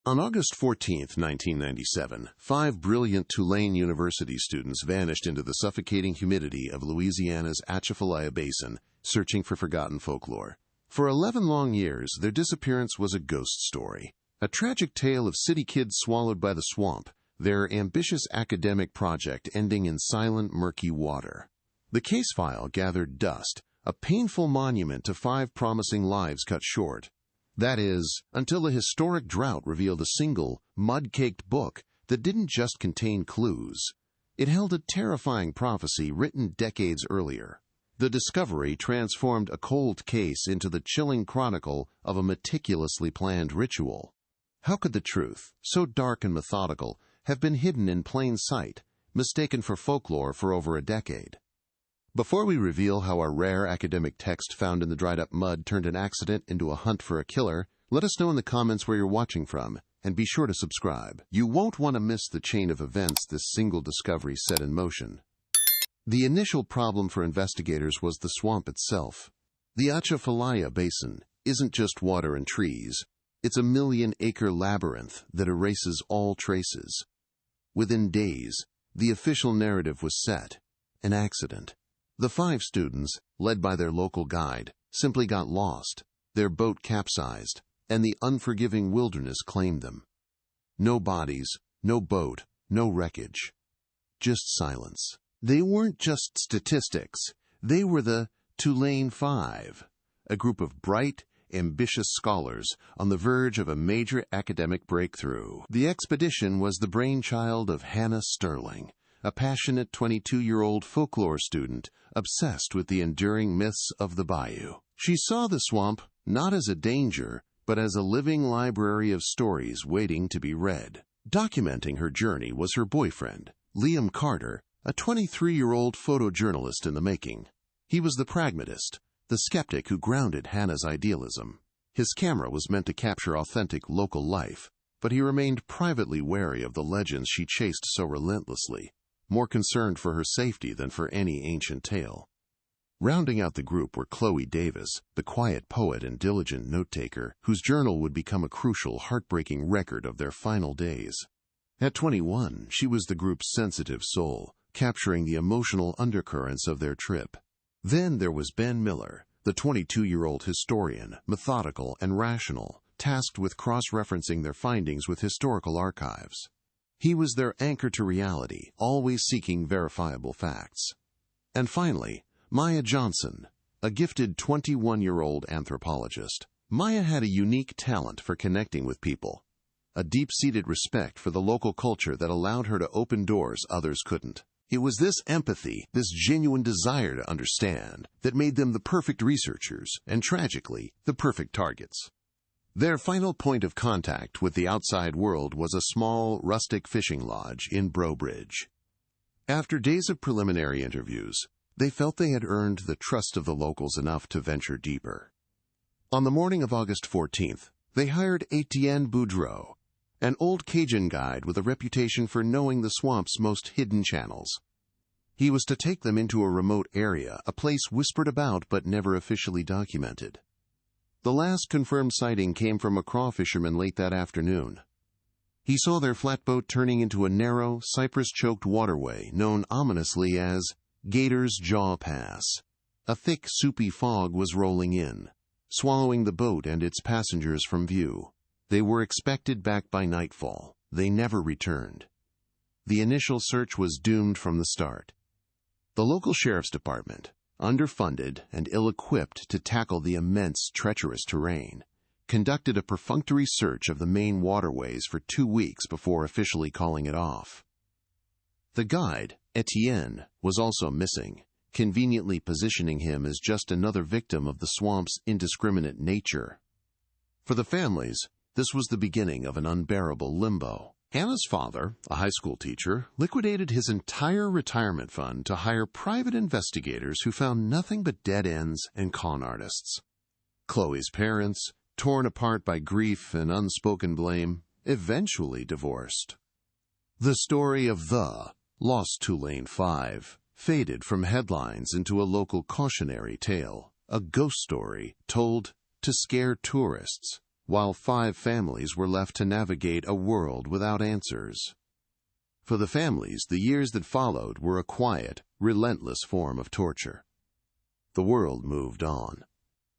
On August 14, 1997, 5 brilliant Tulane University students vanished into the suffocating humidity of Louisiana's Atchafalaya Basin, searching for forgotten folklore. For 11 long years, their disappearance was a ghost story, a tragic tale of city kids swallowed by the swamp, their ambitious academic project ending in silent, murky water. The case file gathered dust, a painful monument to 5 promising lives cut short. That is, until a historic drought revealed a single, mud-caked book that didn't just contain clues. It held a terrifying prophecy written decades earlier. The discovery transformed a cold case into the chilling chronicle of a meticulously planned ritual. How could the truth, so dark and methodical, have been hidden in plain sight, mistaken for folklore for over a decade? Before we reveal how our rare academic text found in the dried-up mud turned an accident into a hunt for a killer, let us know in the comments where you're watching from, and be sure to subscribe. You won't want to miss the chain of events this single discovery set in motion. The initial problem for investigators was the swamp itself. The Atchafalaya Basin isn't just water and trees. It's a million-acre labyrinth that erases all traces. Within days, the official narrative was set: an accident. The 5 students, led by their local guide, simply got lost. Their boat capsized, and the unforgiving wilderness claimed them. No bodies, no boat, no wreckage. Just silence. They weren't just statistics. They were the Tulane 5, a group of bright, ambitious scholars on the verge of a major academic breakthrough. The expedition was the brainchild of Hannah Sterling, a passionate 22-year-old folklore student obsessed with the enduring myths of the bayou. She saw the swamp not as a danger, but as a living library of stories waiting to be read. Documenting her journey was her boyfriend, Liam Carter, a 23-year-old photojournalist in the making. He was the pragmatist, the skeptic who grounded Hannah's idealism. His camera was meant to capture authentic local life, but he remained privately wary of the legends she chased so relentlessly, more concerned for her safety than for any ancient tale. Rounding out the group were Chloe Davis, the quiet poet and diligent note-taker, whose journal would become a crucial, heartbreaking record of their final days. At 21, she was the group's sensitive soul, capturing the emotional undercurrents of their trip. Then there was Ben Miller, the 22-year-old historian, methodical and rational, tasked with cross-referencing their findings with historical archives. He was their anchor to reality, always seeking verifiable facts. And finally, Maya Johnson, a gifted 21-year-old anthropologist. Maya had a unique talent for connecting with people, a deep-seated respect for the local culture that allowed her to open doors others couldn't. It was this empathy, this genuine desire to understand, that made them the perfect researchers and, tragically, the perfect targets. Their final point of contact with the outside world was a small, rustic fishing lodge in Brobridge. After days of preliminary interviews, they felt they had earned the trust of the locals enough to venture deeper. On the morning of August 14th, they hired Etienne Boudreau, an old Cajun guide with a reputation for knowing the swamp's most hidden channels. He was to take them into a remote area, a place whispered about but never officially documented. The last confirmed sighting came from a craw fisherman late that afternoon. He saw their flatboat turning into a narrow, cypress-choked waterway known ominously as Gator's Jaw Pass. A thick, soupy fog was rolling in, swallowing the boat and its passengers from view. They were expected back by nightfall. They never returned. The initial search was doomed from the start. The local sheriff's department, underfunded and ill-equipped to tackle the immense, treacherous terrain, conducted a perfunctory search of the main waterways for 2 weeks before officially calling it off. The guide, Etienne, was also missing, conveniently positioning him as just another victim of the swamp's indiscriminate nature. For the families, this was the beginning of an unbearable limbo. Hannah's father, a high school teacher, liquidated his entire retirement fund to hire private investigators who found nothing but dead ends and con artists. Chloe's parents, torn apart by grief and unspoken blame, eventually divorced. The story of the Lost Tulane 5 faded from headlines into a local cautionary tale, a ghost story told to scare tourists while 5 families were left to navigate a world without answers. For the families, the years that followed were a quiet, relentless form of torture. The world moved on.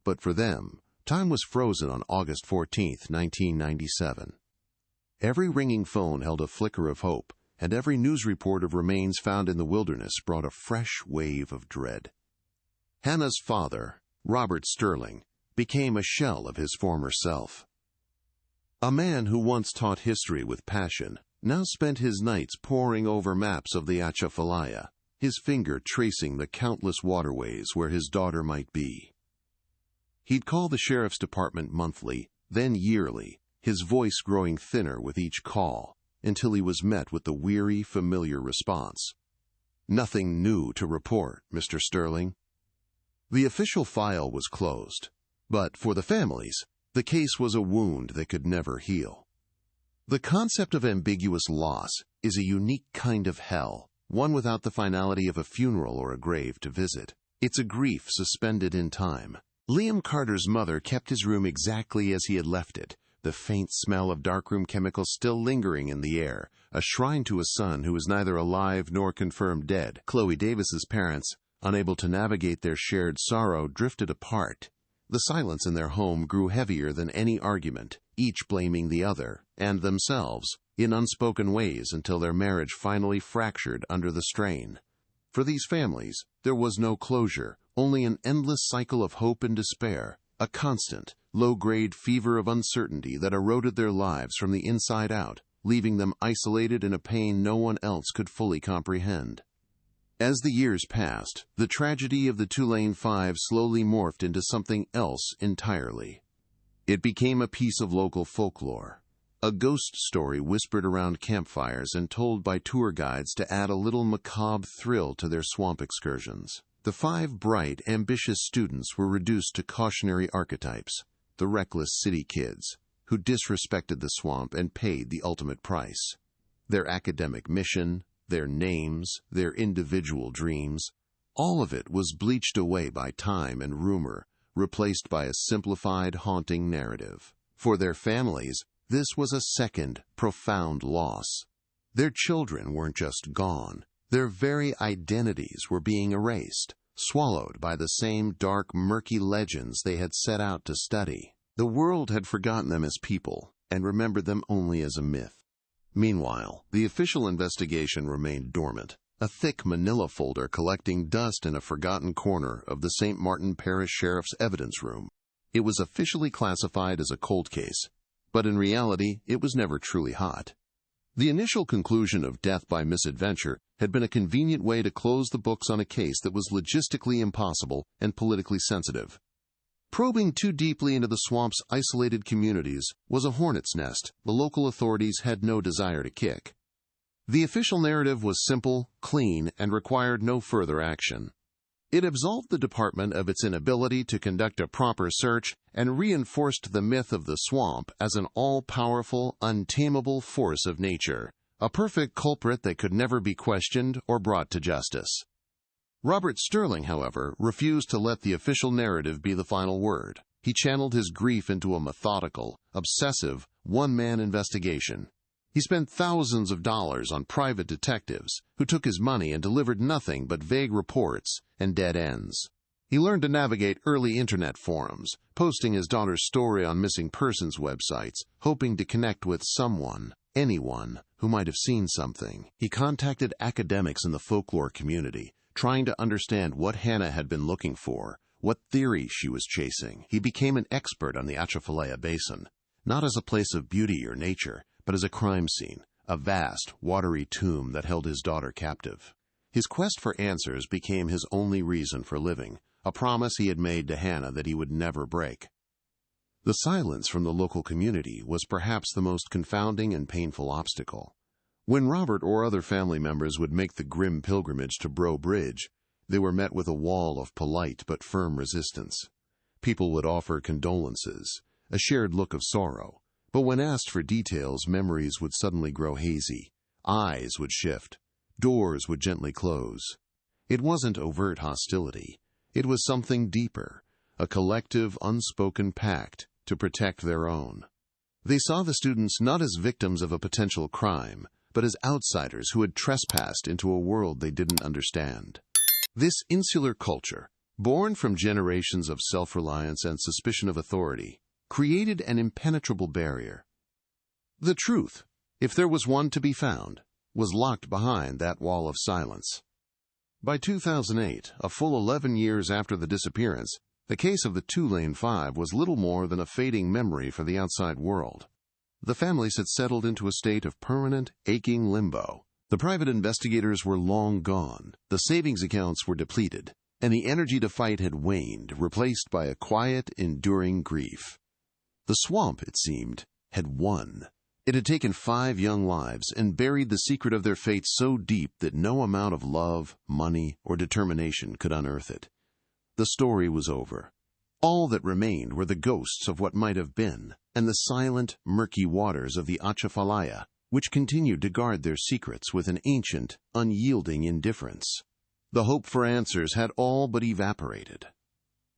But for them, time was frozen on August 14, 1997. Every ringing phone held a flicker of hope, and every news report of remains found in the wilderness brought a fresh wave of dread. Hannah's father, Robert Sterling, became a shell of his former self. A man who once taught history with passion now spent his nights poring over maps of the Atchafalaya, his finger tracing the countless waterways where his daughter might be. He'd call the sheriff's department monthly, then yearly, his voice growing thinner with each call, until he was met with the weary, familiar response. "Nothing new to report, Mr. Sterling." The official file was closed, but for the families, the case was a wound that could never heal. The concept of ambiguous loss is a unique kind of hell, one without the finality of a funeral or a grave to visit. It's a grief suspended in time. Liam Carter's mother kept his room exactly as he had left it, the faint smell of darkroom chemicals still lingering in the air, a shrine to a son who was neither alive nor confirmed dead. Chloe Davis's parents, unable to navigate their shared sorrow, drifted apart. The silence in their home grew heavier than any argument, each blaming the other, and themselves, in unspoken ways until their marriage finally fractured under the strain. For these families, there was no closure, only an endless cycle of hope and despair, a constant, low-grade fever of uncertainty that eroded their lives from the inside out, leaving them isolated in a pain no one else could fully comprehend. As the years passed, the tragedy of the Tulane Five slowly morphed into something else entirely. It became a piece of local folklore, a ghost story whispered around campfires and told by tour guides to add a little macabre thrill to their swamp excursions. The 5 bright, ambitious students were reduced to cautionary archetypes, the reckless city kids, who disrespected the swamp and paid the ultimate price. Their academic mission, their names, their individual dreams, all of it was bleached away by time and rumor, replaced by a simplified, haunting narrative. For their families, this was a second, profound loss. Their children weren't just gone. Their very identities were being erased, swallowed by the same dark, murky legends they had set out to study. The world had forgotten them as people and remembered them only as a myth. Meanwhile, the official investigation remained dormant, a thick manila folder collecting dust in a forgotten corner of the St. Martin Parish Sheriff's evidence room. It was officially classified as a cold case, but in reality, it was never truly hot. The initial conclusion of death by misadventure had been a convenient way to close the books on a case that was logistically impossible and politically sensitive. Probing too deeply into the swamp's isolated communities was a hornet's nest the local authorities had no desire to kick. The official narrative was simple, clean, and required no further action. It absolved the department of its inability to conduct a proper search and reinforced the myth of the swamp as an all-powerful, untamable force of nature, a perfect culprit that could never be questioned or brought to justice. Robert Sterling, however, refused to let the official narrative be the final word. He channeled his grief into a methodical, obsessive, one-man investigation. He spent thousands of dollars on private detectives who took his money and delivered nothing but vague reports and dead ends. He learned to navigate early internet forums, posting his daughter's story on missing persons websites, hoping to connect with someone, anyone, who might have seen something. He contacted academics in the folklore community, trying to understand what Hannah had been looking for, what theory she was chasing. He became an expert on the Atchafalaya Basin, not as a place of beauty or nature, but as a crime scene, a vast, watery tomb that held his daughter captive. His quest for answers became his only reason for living, a promise he had made to Hannah that he would never break. The silence from the local community was perhaps the most confounding and painful obstacle. When Robert or other family members would make the grim pilgrimage to Breaux Bridge, they were met with a wall of polite but firm resistance. People would offer condolences, a shared look of sorrow, but when asked for details, memories would suddenly grow hazy, eyes would shift, doors would gently close. It wasn't overt hostility. It was something deeper, a collective, unspoken pact to protect their own. They saw the students not as victims of a potential crime, but as outsiders who had trespassed into a world they didn't understand. This insular culture, born from generations of self-reliance and suspicion of authority, created an impenetrable barrier. The truth, if there was one to be found, was locked behind that wall of silence. By 2008, a full 11 years after the disappearance, the case of the Tulane Five was little more than a fading memory for the outside world. The families had settled into a state of permanent, aching limbo. The private investigators were long gone, the savings accounts were depleted, and the energy to fight had waned, replaced by a quiet, enduring grief. The swamp, it seemed, had won. It had taken 5 young lives and buried the secret of their fate so deep that no amount of love, money, or determination could unearth it. The story was over. All that remained were the ghosts of what might have been, and the silent, murky waters of the Atchafalaya, which continued to guard their secrets with an ancient, unyielding indifference. The hope for answers had all but evaporated.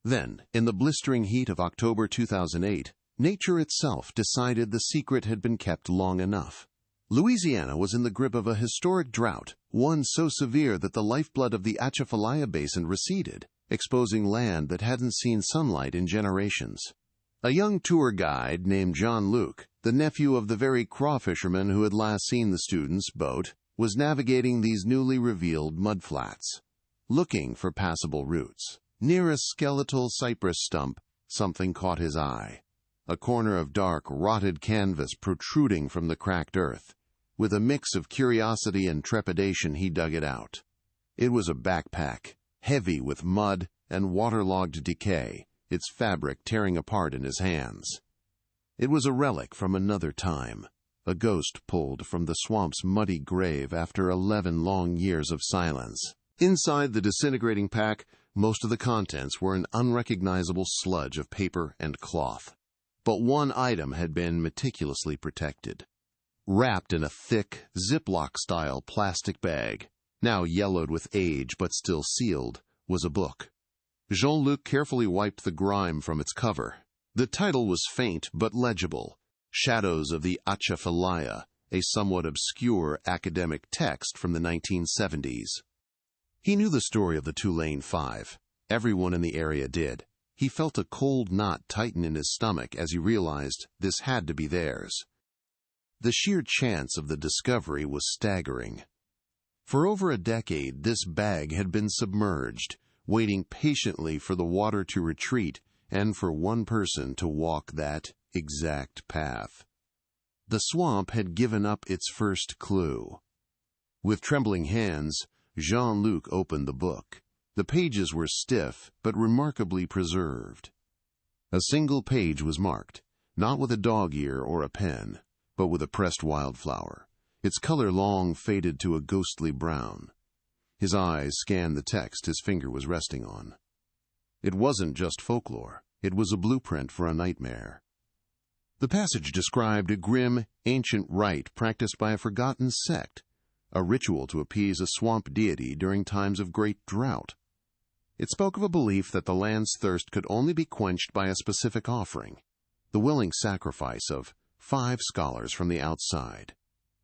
Then, in the blistering heat of October 2008, nature itself decided the secret had been kept long enough. Louisiana was in the grip of a historic drought, one so severe that the lifeblood of the Atchafalaya Basin receded, exposing land that hadn't seen sunlight in generations. A young tour guide named Jean-Luc, the nephew of the very crawfisherman who had last seen the students' boat, was navigating these newly revealed mudflats, looking for passable routes. Near a skeletal cypress stump, something caught his eye. A corner of dark, rotted canvas protruding from the cracked earth. With a mix of curiosity and trepidation, he dug it out. It was a backpack, heavy with mud and waterlogged decay, its fabric tearing apart in his hands. It was a relic from another time, a ghost pulled from the swamp's muddy grave after 11 long years of silence. Inside the disintegrating pack, most of the contents were an unrecognizable sludge of paper and cloth. But one item had been meticulously protected. Wrapped in a thick, Ziploc-style plastic bag, now yellowed with age but still sealed, was a book. Jean-Luc carefully wiped the grime from its cover. The title was faint but legible, Shadows of the Atchafalaya, a somewhat obscure academic text from the 1970s. He knew the story of the Tulane Five. Everyone in the area did. He felt a cold knot tighten in his stomach as he realized this had to be theirs. The sheer chance of the discovery was staggering. For over a decade, this bag had been submerged, waiting patiently for the water to retreat and for one person to walk that exact path. The swamp had given up its first clue. With trembling hands, Jean-Luc opened the book. The pages were stiff, but remarkably preserved. A single page was marked, not with a dog ear or a pen, but with a pressed wildflower, its color long faded to a ghostly brown. His eyes scanned the text his finger was resting on. It wasn't just folklore, it was a blueprint for a nightmare. The passage described a grim, ancient rite practiced by a forgotten sect, a ritual to appease a swamp deity during times of great drought. It spoke of a belief that the land's thirst could only be quenched by a specific offering, the willing sacrifice of 5 scholars from the outside,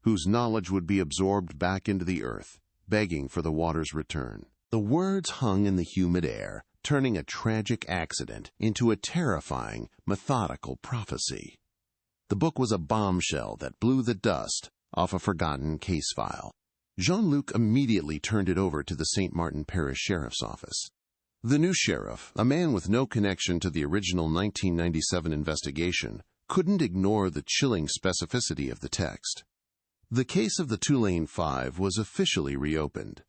whose knowledge would be absorbed back into the earth, begging for the water's return. The words hung in the humid air, turning a tragic accident into a terrifying, methodical prophecy. The book was a bombshell that blew the dust off a forgotten case file. Jean-Luc immediately turned it over to the St. Martin Parish Sheriff's Office. The new sheriff, a man with no connection to the original 1997 investigation, couldn't ignore the chilling specificity of the text. The case of the Tulane Five was officially reopened.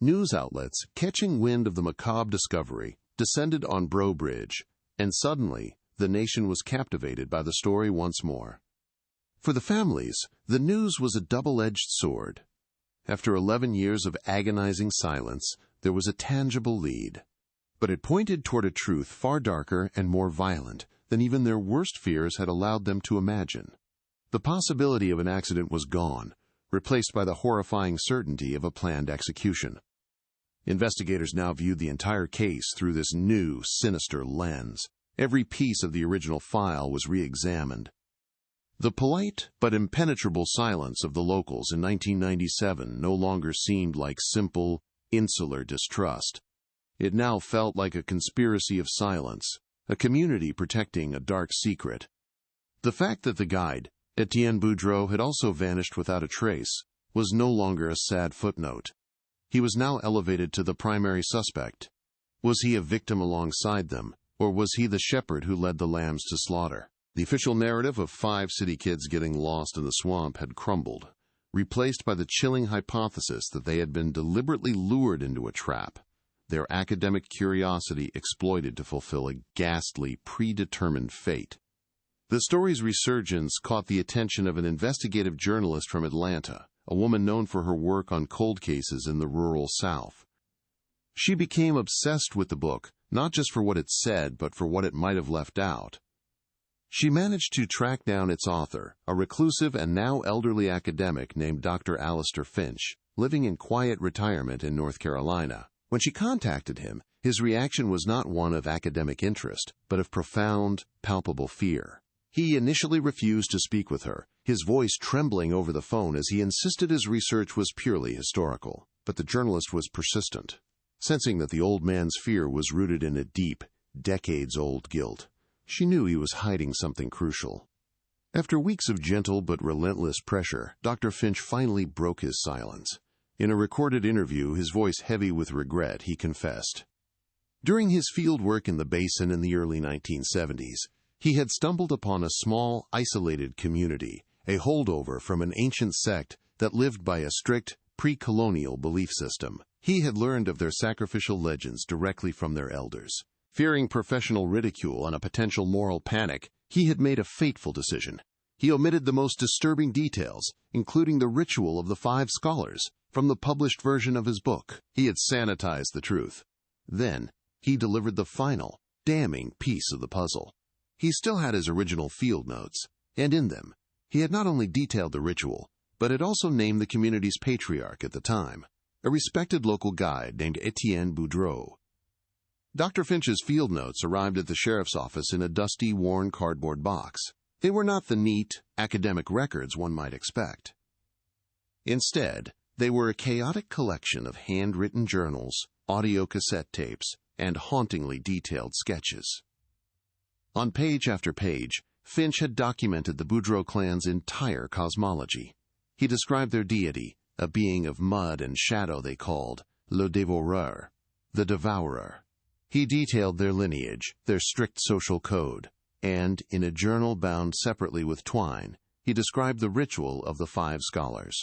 News outlets, catching wind of the macabre discovery, descended on Breaux Bridge, and suddenly the nation was captivated by the story once more. For the families, the news was a double-edged sword. After 11 years of agonizing silence, there was a tangible lead. But it pointed toward a truth far darker and more violent than even their worst fears had allowed them to imagine. The possibility of an accident was gone, replaced by the horrifying certainty of a planned execution. Investigators now viewed the entire case through this new, sinister lens. Every piece of the original file was re-examined. The polite but impenetrable silence of the locals in 1997 no longer seemed like simple, insular distrust. It now felt like a conspiracy of silence, a community protecting a dark secret. The fact that the guide, Etienne Boudreau, had also vanished without a trace was no longer a sad footnote. He was now elevated to the primary suspect. Was he a victim alongside them, or was he the shepherd who led the lambs to slaughter? The official narrative of 5 city kids getting lost in the swamp had crumbled, replaced by the chilling hypothesis that they had been deliberately lured into a trap, their academic curiosity exploited to fulfill a ghastly, predetermined fate. The story's resurgence caught the attention of an investigative journalist from Atlanta, a woman known for her work on cold cases in the rural South. She became obsessed with the book, not just for what it said, but for what it might have left out. She managed to track down its author, a reclusive and now elderly academic named Dr. Alistair Finch, living in quiet retirement in North Carolina. When she contacted him, his reaction was not one of academic interest, but of profound, palpable fear. He initially refused to speak with her, his voice trembling over the phone as he insisted his research was purely historical. But the journalist was persistent, sensing that the old man's fear was rooted in a deep, decades-old guilt. She knew he was hiding something crucial. After weeks of gentle but relentless pressure, Dr. Finch finally broke his silence. In a recorded interview, his voice heavy with regret, he confessed. During his field work in the basin in the early 1970s, he had stumbled upon a small, isolated community, a holdover from an ancient sect that lived by a strict, pre-colonial belief system. He had learned of their sacrificial legends directly from their elders. Fearing professional ridicule and a potential moral panic, he had made a fateful decision. He omitted the most disturbing details, including the ritual of the 5 scholars, from the published version of his book. He had sanitized the truth. Then, he delivered the final, damning piece of the puzzle. He still had his original field notes, and in them, he had not only detailed the ritual, but had also named the community's patriarch at the time, a respected local guide named Etienne Boudreau. Dr. Finch's field notes arrived at the sheriff's office in a dusty, worn cardboard box. They were not the neat, academic records one might expect. Instead, they were a chaotic collection of handwritten journals, audio cassette tapes, and hauntingly detailed sketches. On page after page, Finch had documented the Boudreau clan's entire cosmology. He described their deity, a being of mud and shadow they called le dévoreur, the devourer. He detailed their lineage, their strict social code, and, in a journal bound separately with twine, he described the ritual of the 5 scholars.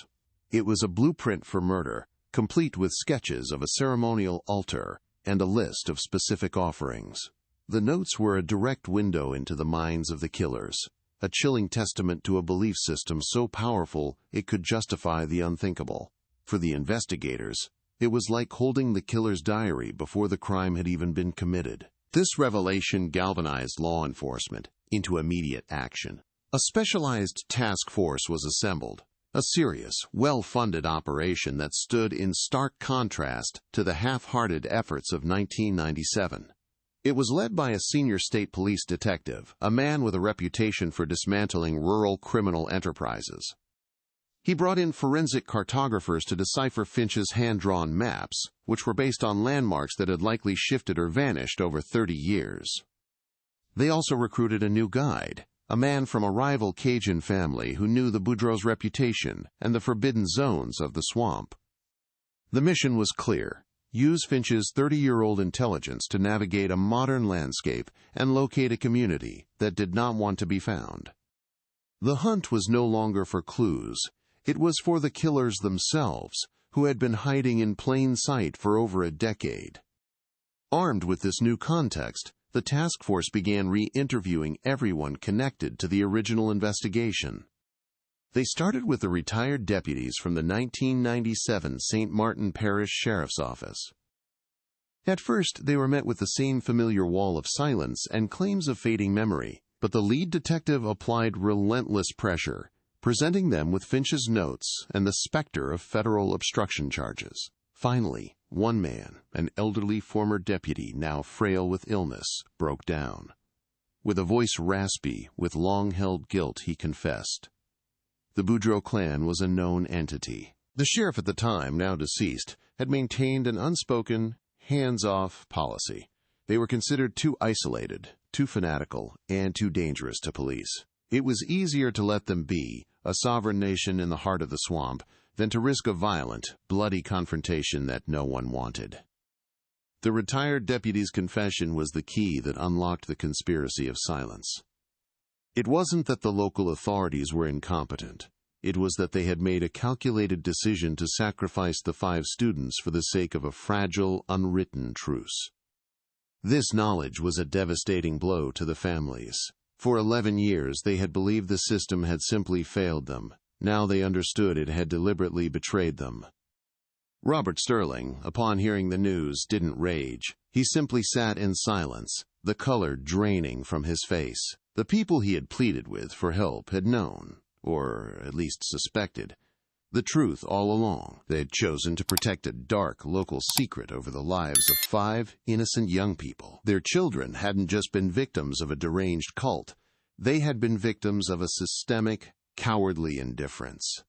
It was a blueprint for murder, complete with sketches of a ceremonial altar and a list of specific offerings. The notes were a direct window into the minds of the killers, a chilling testament to a belief system so powerful it could justify the unthinkable. For the investigators, it was like holding the killer's diary before the crime had even been committed. This revelation galvanized law enforcement into immediate action. A specialized task force was assembled, a serious, well-funded operation that stood in stark contrast to the half-hearted efforts of 1997. It was led by a senior state police detective, a man with a reputation for dismantling rural criminal enterprises. He brought in forensic cartographers to decipher Finch's hand-drawn maps, which were based on landmarks that had likely shifted or vanished over 30 years. They also recruited a new guide, a man from a rival Cajun family who knew the Boudreau's reputation and the forbidden zones of the swamp. The mission was clear: use Finch's 30-year-old intelligence to navigate a modern landscape and locate a community that did not want to be found. The hunt was no longer for clues. It was for the killers themselves, who had been hiding in plain sight for over a decade. Armed with this new context, the task force began re-interviewing everyone connected to the original investigation. They started with the retired deputies from the 1997 St. Martin Parish Sheriff's Office. At first, they were met with the same familiar wall of silence and claims of fading memory, but the lead detective applied relentless pressure, presenting them with Finch's notes and the specter of federal obstruction charges. Finally, one man, an elderly former deputy now frail with illness, broke down. With a voice raspy with long-held guilt, he confessed. The Boudreaux clan was a known entity. The sheriff at the time, now deceased, had maintained an unspoken, hands-off policy. They were considered too isolated, too fanatical, and too dangerous to police. It was easier to let them be, a sovereign nation in the heart of the swamp, than to risk a violent, bloody confrontation that no one wanted. The retired deputy's confession was the key that unlocked the conspiracy of silence. It wasn't that the local authorities were incompetent. It was that they had made a calculated decision to sacrifice the 5 students for the sake of a fragile, unwritten truce. This knowledge was a devastating blow to the families. For 11 years they had believed the system had simply failed them. Now they understood it had deliberately betrayed them. Robert Sterling, upon hearing the news, didn't rage. He simply sat in silence, the color draining from his face. The people he had pleaded with for help had known, or at least suspected, the truth all along. They had chosen to protect a dark local secret over the lives of 5 innocent young people. Their children hadn't just been victims of a deranged cult. They had been victims of a systemic, cowardly indifference.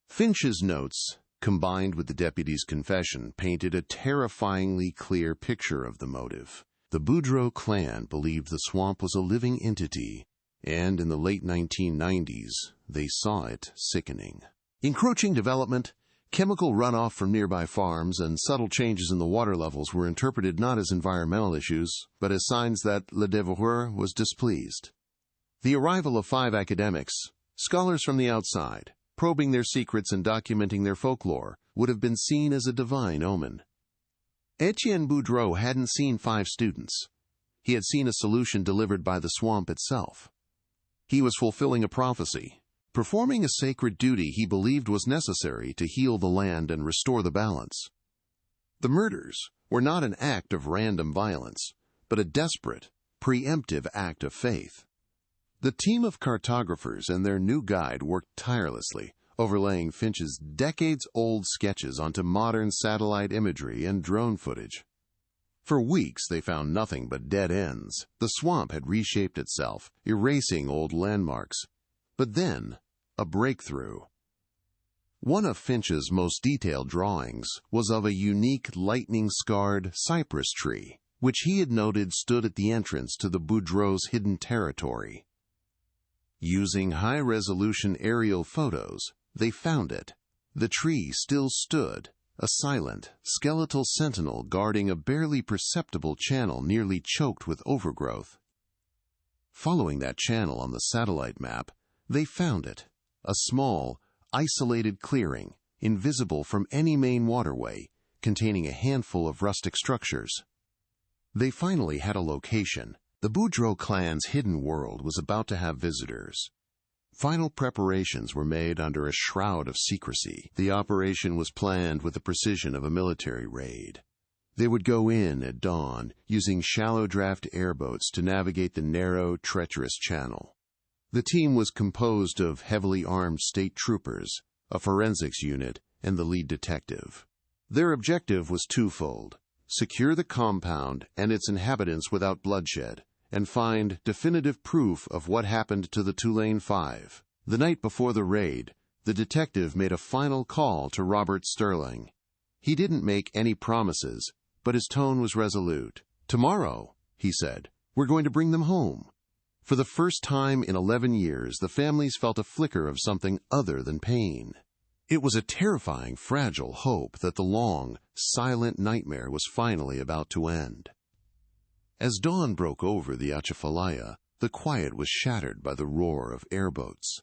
Finch's notes, combined with the deputy's confession, painted a terrifyingly clear picture of the motive. The Boudreaux clan believed the swamp was a living entity, and in the late 1990s, they saw it sickening. Encroaching development, chemical runoff from nearby farms, and subtle changes in the water levels were interpreted not as environmental issues, but as signs that Le Devoreur was displeased. The arrival of 5 academics, scholars from the outside, probing their secrets and documenting their folklore, would have been seen as a divine omen. Etienne Boudreaux hadn't seen 5 students. He had seen a solution delivered by the swamp itself. He was fulfilling a prophecy, performing a sacred duty he believed was necessary to heal the land and restore the balance. The murders were not an act of random violence, but a desperate, preemptive act of faith. The team of cartographers and their new guide worked tirelessly, overlaying Finch's decades-old sketches onto modern satellite imagery and drone footage. For weeks they found nothing but dead ends. The swamp had reshaped itself, erasing old landmarks. But then, a breakthrough. One of Finch's most detailed drawings was of a unique lightning-scarred cypress tree, which he had noted stood at the entrance to the Boudreaux's hidden territory. Using high-resolution aerial photos, they found it. The tree still stood, a silent, skeletal sentinel guarding a barely perceptible channel nearly choked with overgrowth. Following that channel on the satellite map, they found it, a small, isolated clearing, invisible from any main waterway, containing a handful of rustic structures. They finally had a location. The Boudreaux clan's hidden world was about to have visitors. Final preparations were made under a shroud of secrecy. The operation was planned with the precision of a military raid. They would go in at dawn, using shallow-draft airboats to navigate the narrow, treacherous channel. The team was composed of heavily armed state troopers, a forensics unit, and the lead detective. Their objective was twofold: secure the compound and its inhabitants without bloodshed, and find definitive proof of what happened to the Tulane 5. The night before the raid, the detective made a final call to Robert Sterling. He didn't make any promises, but his tone was resolute. "Tomorrow," he said, "we're going to bring them home." For the first time in 11 years, the families felt a flicker of something other than pain. It was a terrifying, fragile hope that the long, silent nightmare was finally about to end. As dawn broke over the Atchafalaya, the quiet was shattered by the roar of airboats.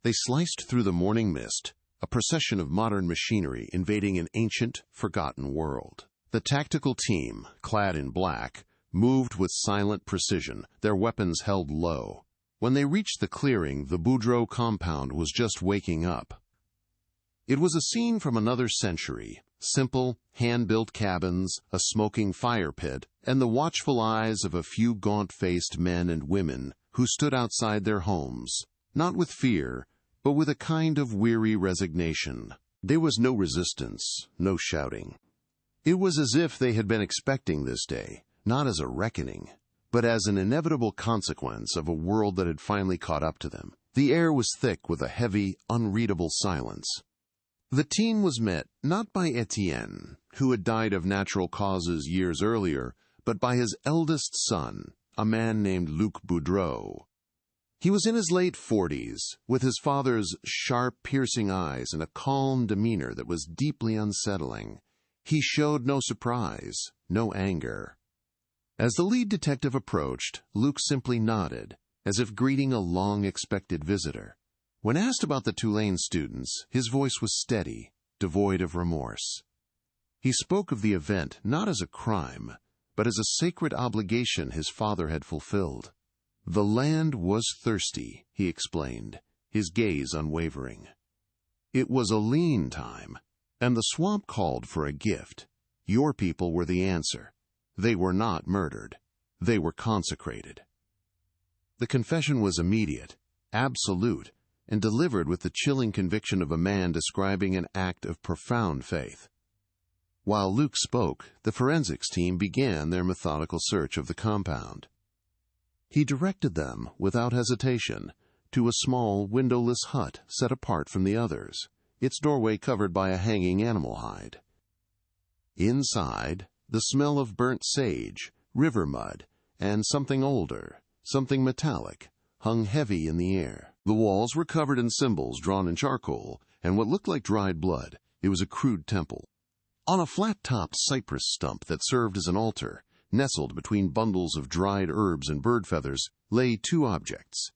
They sliced through the morning mist, a procession of modern machinery invading an ancient, forgotten world. The tactical team, clad in black, moved with silent precision, their weapons held low. When they reached the clearing, the Boudreaux compound was just waking up. It was a scene from another century: simple, hand-built cabins, a smoking fire pit, and the watchful eyes of a few gaunt-faced men and women who stood outside their homes, not with fear, but with a kind of weary resignation. There was no resistance, no shouting. It was as if they had been expecting this day, not as a reckoning, but as an inevitable consequence of a world that had finally caught up to them. The air was thick with a heavy, unreadable silence. The team was met not by Etienne, who had died of natural causes years earlier, but by his eldest son, a man named Luc Boudreau. He was in his late 40s, with his father's sharp, piercing eyes and a calm demeanor that was deeply unsettling. He showed no surprise, no anger. As the lead detective approached, Luc simply nodded, as if greeting a long-expected visitor. When asked about the Tulane students, his voice was steady, devoid of remorse. He spoke of the event not as a crime, but as a sacred obligation his father had fulfilled. The land was thirsty, he explained, his gaze unwavering. It was a lean time, and the swamp called for a gift. Your people were the answer. They were not murdered. They were consecrated. The confession was immediate, absolute, and delivered with the chilling conviction of a man describing an act of profound faith. While Luc spoke, the forensics team began their methodical search of the compound. He directed them, without hesitation, to a small, windowless hut set apart from the others, its doorway covered by a hanging animal hide. Inside, the smell of burnt sage, river mud, and something older, something metallic, hung heavy in the air. The walls were covered in symbols drawn in charcoal and what looked like dried blood. It was a crude temple. On a flat-topped cypress stump that served as an altar, nestled between bundles of dried herbs and bird feathers, lay two objects.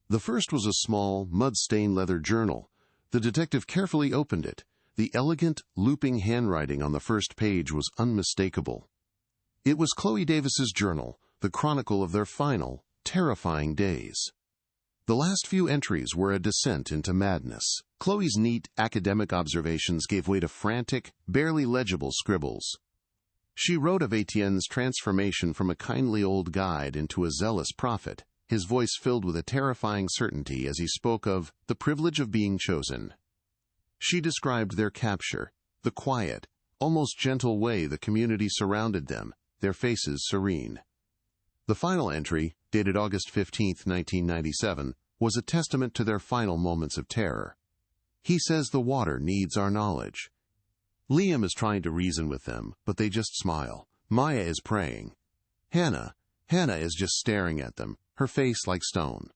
The first was a small, mud-stained leather journal. The detective carefully opened it. The elegant, looping handwriting on the first page was unmistakable. It was Chloe Davis's journal, the chronicle of their final, terrifying days. The last few entries were a descent into madness. Chloe's neat academic observations gave way to frantic, barely legible scribbles. She wrote of Etienne's transformation from a kindly old guide into a zealous prophet, his voice filled with a terrifying certainty as he spoke of the privilege of being chosen. She described their capture, the quiet, almost gentle way the community surrounded them, their faces serene. The final entry, dated August 15, 1997, was a testament to their final moments of terror. He says the water needs our knowledge. Liam is trying to reason with them, but they just smile. Maya is praying. Hannah is just staring at them, her face like stone.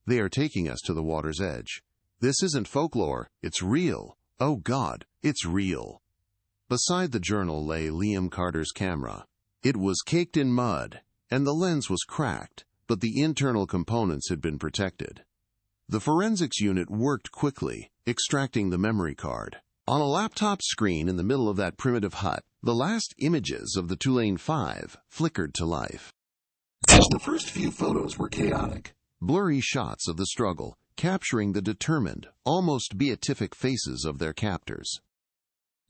They are taking us to the water's edge. This isn't folklore, it's real. Oh God, it's real. Beside the journal lay Liam Carter's camera. It was caked in mud, and the lens was cracked, but the internal components had been protected. The forensics unit worked quickly, extracting the memory card. On a laptop screen in the middle of that primitive hut, the last images of the Tulane Five flickered to life. The first few photos were chaotic, blurry shots of the struggle, capturing the determined, almost beatific faces of their captors.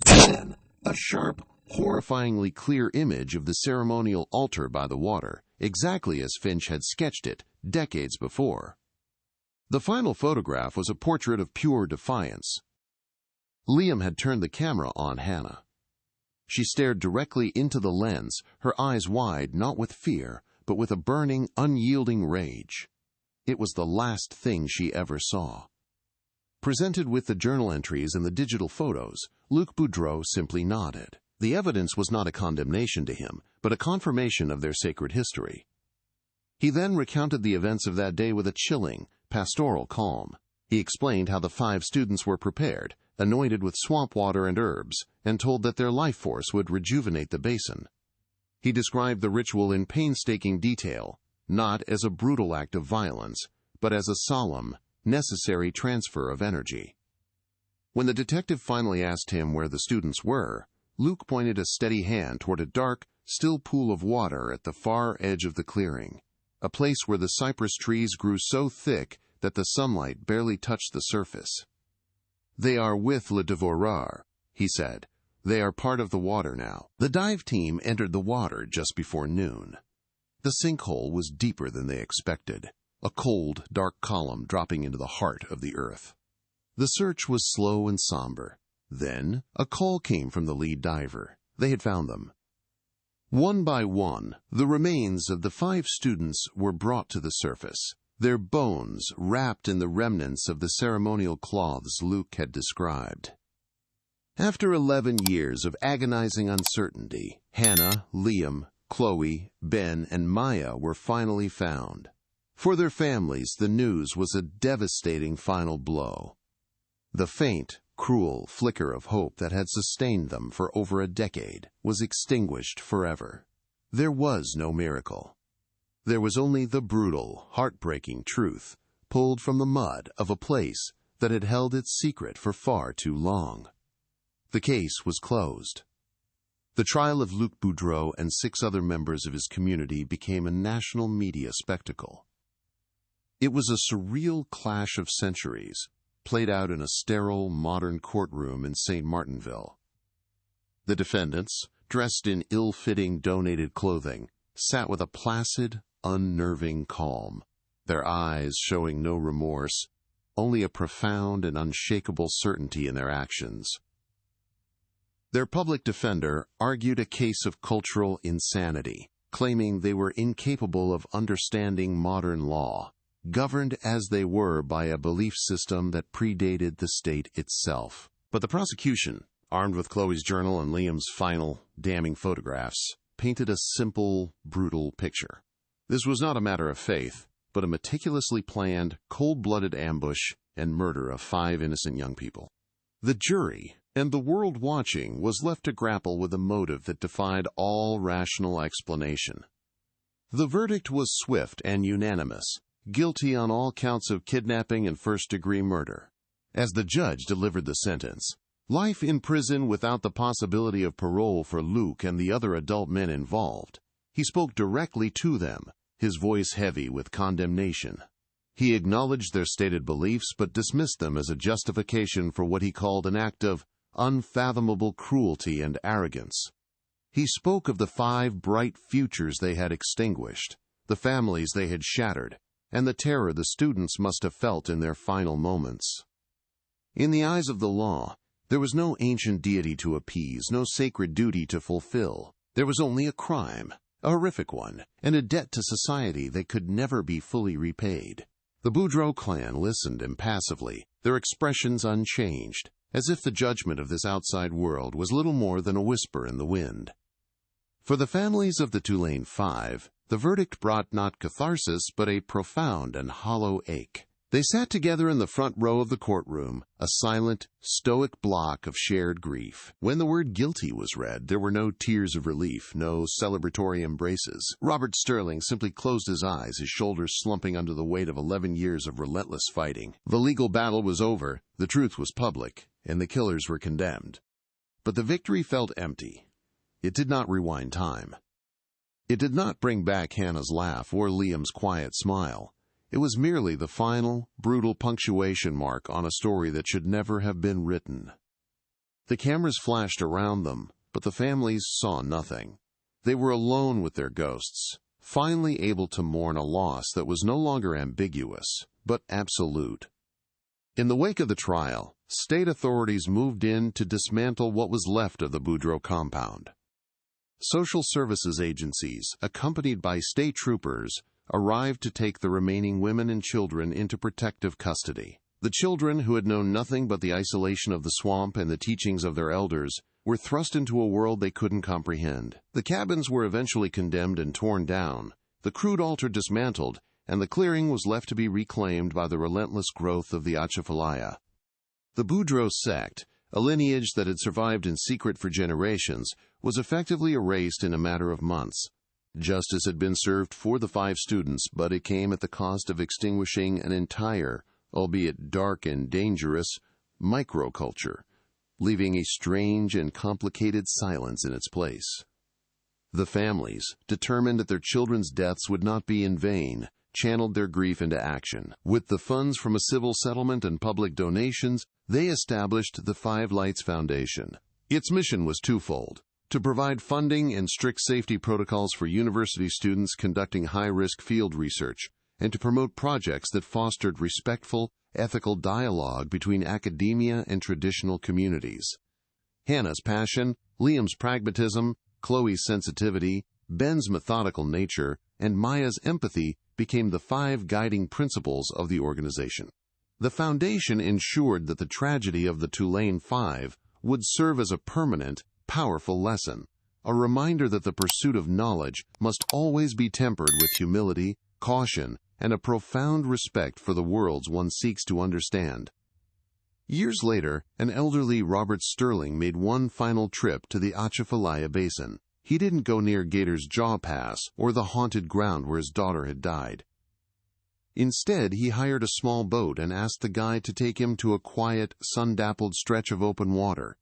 Then, a sharp, horrifyingly clear image of the ceremonial altar by the water, exactly as Finch had sketched it decades before. The final photograph was a portrait of pure defiance. Liam had turned the camera on Hannah. She stared directly into the lens, her eyes wide not with fear, but with a burning, unyielding rage. It was the last thing she ever saw. Presented with the journal entries and the digital photos, Luc Boudreau simply nodded. The evidence was not a condemnation to him, but a confirmation of their sacred history. He then recounted the events of that day with a chilling, pastoral calm. He explained how the 5 students were prepared, anointed with swamp water and herbs, and told that their life force would rejuvenate the basin. He described the ritual in painstaking detail, not as a brutal act of violence, but as a solemn, necessary transfer of energy. When the detective finally asked him where the students were, Luc pointed a steady hand toward a dark, still pool of water at the far edge of the clearing, a place where the cypress trees grew so thick that the sunlight barely touched the surface. "They are with Le Devoreur," he said. "They are part of the water now." The dive team entered the water just before noon. The sinkhole was deeper than they expected, a cold, dark column dropping into the heart of the earth. The search was slow and somber. Then a call came from the lead diver. They had found them. One by one, the remains of the 5 students were brought to the surface, their bones wrapped in the remnants of the ceremonial cloths Luke had described. After 11 years of agonizing uncertainty, Hannah, Liam, Chloe, Ben, and Maya were finally found. For their families, the news was a devastating final blow. The faint, cruel flicker of hope that had sustained them for over a decade was extinguished forever. There was no miracle. There was only the brutal, heartbreaking truth, pulled from the mud of a place that had held its secret for far too long. The case was closed. The trial of Luc Boudreau and 6 other members of his community became a national media spectacle. It was a surreal clash of centuries, played out in a sterile, modern courtroom in St. Martinville. The defendants, dressed in ill-fitting donated clothing, sat with a placid, unnerving calm, their eyes showing no remorse, only a profound and unshakable certainty in their actions. Their public defender argued a case of cultural insanity, claiming they were incapable of understanding modern law, governed as they were by a belief system that predated the state itself. But the prosecution, armed with Chloe's journal and Liam's final, damning photographs, painted a simple, brutal picture. This was not a matter of faith, but a meticulously planned, cold-blooded ambush and murder of 5 innocent young people. The jury, and the world watching, was left to grapple with a motive that defied all rational explanation. The verdict was swift and unanimous, guilty on all counts of kidnapping and first-degree murder. As the judge delivered the sentence, life in prison without the possibility of parole for Luke and the other adult men involved, he spoke directly to them, his voice heavy with condemnation. He acknowledged their stated beliefs but dismissed them as a justification for what he called an act of unfathomable cruelty and arrogance. He spoke of the 5 bright futures they had extinguished, the families they had shattered, and the terror the students must have felt in their final moments. In the eyes of the law, there was no ancient deity to appease, no sacred duty to fulfill. There was only a crime, a horrific one, and a debt to society that could never be fully repaid. The Boudreau clan listened impassively, their expressions unchanged, as if the judgment of this outside world was little more than a whisper in the wind. For the families of the Tulane 5, the verdict brought not catharsis but a profound and hollow ache. They sat together in the front row of the courtroom, a silent, stoic block of shared grief. When the word guilty was read, there were no tears of relief, no celebratory embraces. Robert Sterling simply closed his eyes, his shoulders slumping under the weight of 11 years of relentless fighting. The legal battle was over, the truth was public, and the killers were condemned. But the victory felt empty. It did not rewind time. It did not bring back Hannah's laugh or Liam's quiet smile. It was merely the final, brutal punctuation mark on a story that should never have been written. The cameras flashed around them, but the families saw nothing. They were alone with their ghosts, finally able to mourn a loss that was no longer ambiguous, but absolute. In the wake of the trial, state authorities moved in to dismantle what was left of the Boudreau compound. Social services agencies, accompanied by state troopers, arrived to take the remaining women and children into protective custody. The children, who had known nothing but the isolation of the swamp and the teachings of their elders, were thrust into a world they couldn't comprehend. The cabins were eventually condemned and torn down, the crude altar dismantled, and the clearing was left to be reclaimed by the relentless growth of the Atchafalaya. The Boudreau sect, a lineage that had survived in secret for generations, was effectively erased in a matter of months. Justice had been served for the 5 students, but it came at the cost of extinguishing an entire, albeit dark and dangerous, microculture, leaving a strange and complicated silence in its place. The families, determined that their children's deaths would not be in vain, channeled their grief into action. With the funds from a civil settlement and public donations, they established the 5 Lights Foundation. Its mission was twofold: to provide funding and strict safety protocols for university students conducting high-risk field research, and to promote projects that fostered respectful, ethical dialogue between academia and traditional communities. Hannah's passion, Liam's pragmatism, Chloe's sensitivity, Ben's methodical nature, and Maya's empathy became the 5 guiding principles of the organization. The foundation ensured that the tragedy of the Tulane Five would serve as a permanent, powerful lesson, a reminder that the pursuit of knowledge must always be tempered with humility, caution, and a profound respect for the worlds one seeks to understand. Years later, an elderly Robert Sterling made one final trip to the Atchafalaya Basin. He didn't go near Gator's Jaw Pass or the haunted ground where his daughter had died. Instead, he hired a small boat and asked the guide to take him to a quiet, sun-dappled stretch of open water.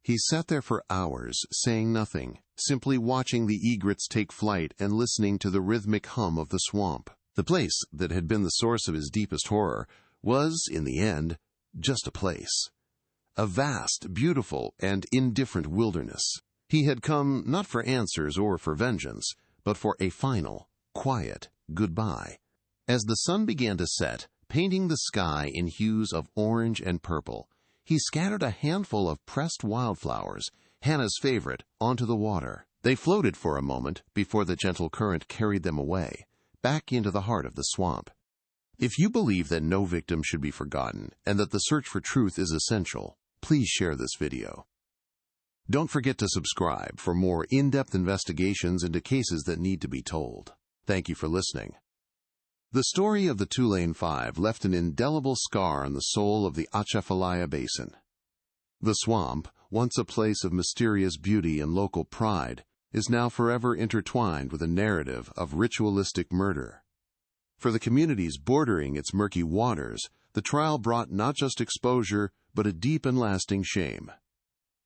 He sat there for hours, saying nothing, simply watching the egrets take flight and listening to the rhythmic hum of the swamp. The place that had been the source of his deepest horror was, in the end, just a place. A vast, beautiful, and indifferent wilderness. He had come not for answers or for vengeance, but for a final, quiet goodbye. As the sun began to set, painting the sky in hues of orange and purple, he scattered a handful of pressed wildflowers, Hannah's favorite, onto the water. They floated for a moment before the gentle current carried them away, back into the heart of the swamp. If you believe that no victim should be forgotten and that the search for truth is essential, please share this video. Don't forget to subscribe for more in-depth investigations into cases that need to be told. Thank you for listening. The story of the Tulane Five left an indelible scar on the soul of the Atchafalaya Basin. The swamp, once a place of mysterious beauty and local pride, is now forever intertwined with a narrative of ritualistic murder. For the communities bordering its murky waters, the trial brought not just exposure, but a deep and lasting shame.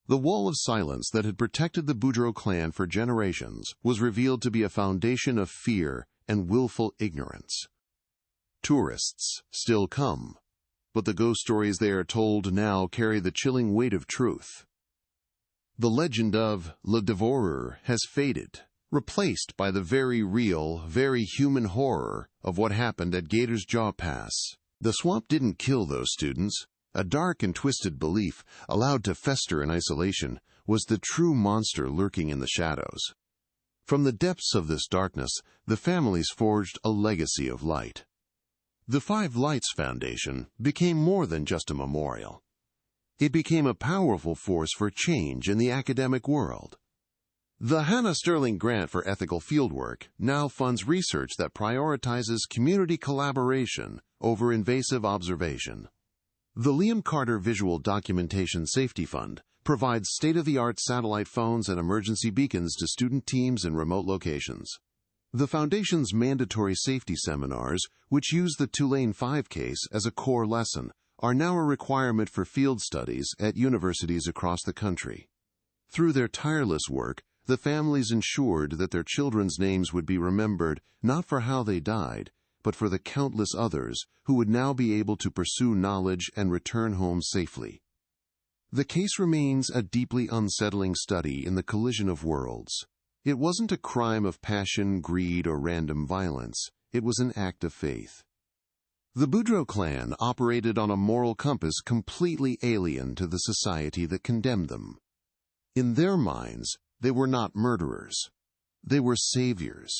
The wall of silence that had protected the Boudreaux clan for generations was revealed to be a foundation of fear and willful ignorance. Tourists still come, but the ghost stories they are told now carry the chilling weight of truth. The legend of Le Devourer has faded, replaced by the very real, very human horror of what happened at Gator's Jaw Pass. The swamp didn't kill those students. A dark and twisted belief, allowed to fester in isolation, was the true monster lurking in the shadows. From the depths of this darkness, the families forged a legacy of light. The Five Lights Foundation became more than just a memorial. It became a powerful force for change in the academic world. The Hannah Sterling Grant for Ethical Fieldwork now funds research that prioritizes community collaboration over invasive observation. The Liam Carter Visual Documentation Safety Fund provides state-of-the-art satellite phones and emergency beacons to student teams in remote locations. The Foundation's mandatory safety seminars, which use the Tulane Five case as a core lesson, are now a requirement for field studies at universities across the country. Through their tireless work, the families ensured that their children's names would be remembered not for how they died, but for the countless others who would now be able to pursue knowledge and return home safely. The case remains a deeply unsettling study in the collision of worlds. It wasn't a crime of passion, greed, or random violence. It was an act of faith. The Boudreaux clan operated on a moral compass completely alien to the society that condemned them. In their minds, they were not murderers. They were saviors,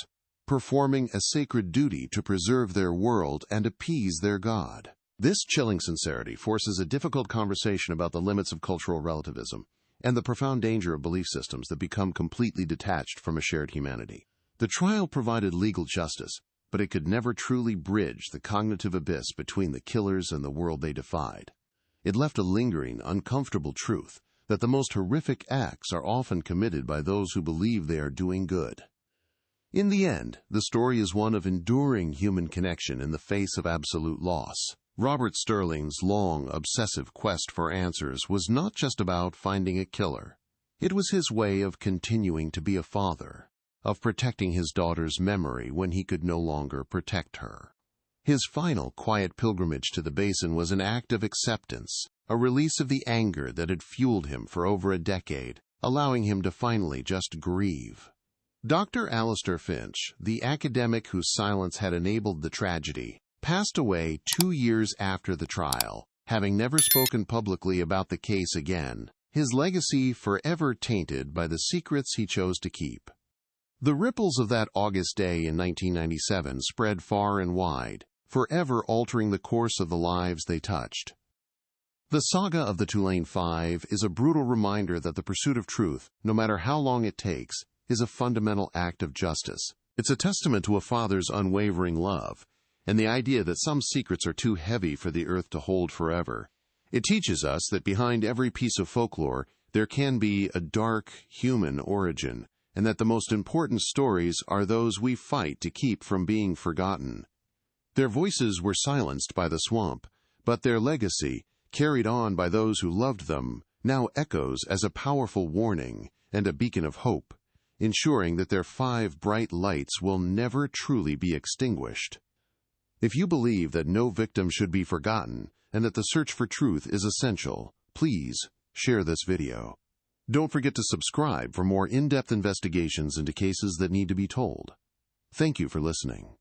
performing a sacred duty to preserve their world and appease their God. This chilling sincerity forces a difficult conversation about the limits of cultural relativism and the profound danger of belief systems that become completely detached from a shared humanity. The trial provided legal justice, but it could never truly bridge the cognitive abyss between the killers and the world they defied. It left a lingering, uncomfortable truth that the most horrific acts are often committed by those who believe they are doing good. In the end, the story is one of enduring human connection in the face of absolute loss. Robert Sterling's long, obsessive quest for answers was not just about finding a killer. It was his way of continuing to be a father, of protecting his daughter's memory when he could no longer protect her. His final quiet pilgrimage to the basin was an act of acceptance, a release of the anger that had fueled him for over a decade, allowing him to finally just grieve. Dr. Alistair Finch, the academic whose silence had enabled the tragedy, passed away 2 years after the trial, having never spoken publicly about the case again. his legacy forever tainted by the secrets he chose to keep. The ripples of that August day in 1997 spread far and wide, forever altering the course of the lives they touched. The saga of the Tulane Five is a brutal reminder that the pursuit of truth, no matter how long it takes, is a fundamental act of justice. It's a testament to a father's unwavering love, and the idea that some secrets are too heavy for the earth to hold forever. It teaches us that behind every piece of folklore, there can be a dark, human origin, and that the most important stories are those we fight to keep from being forgotten. Their voices were silenced by the swamp, but their legacy, carried on by those who loved them, now echoes as a powerful warning and a beacon of hope, ensuring that their 5 bright lights will never truly be extinguished. If you believe that no victim should be forgotten and that the search for truth is essential, please share this video. Don't forget to subscribe for more in-depth investigations into cases that need to be told. Thank you for listening.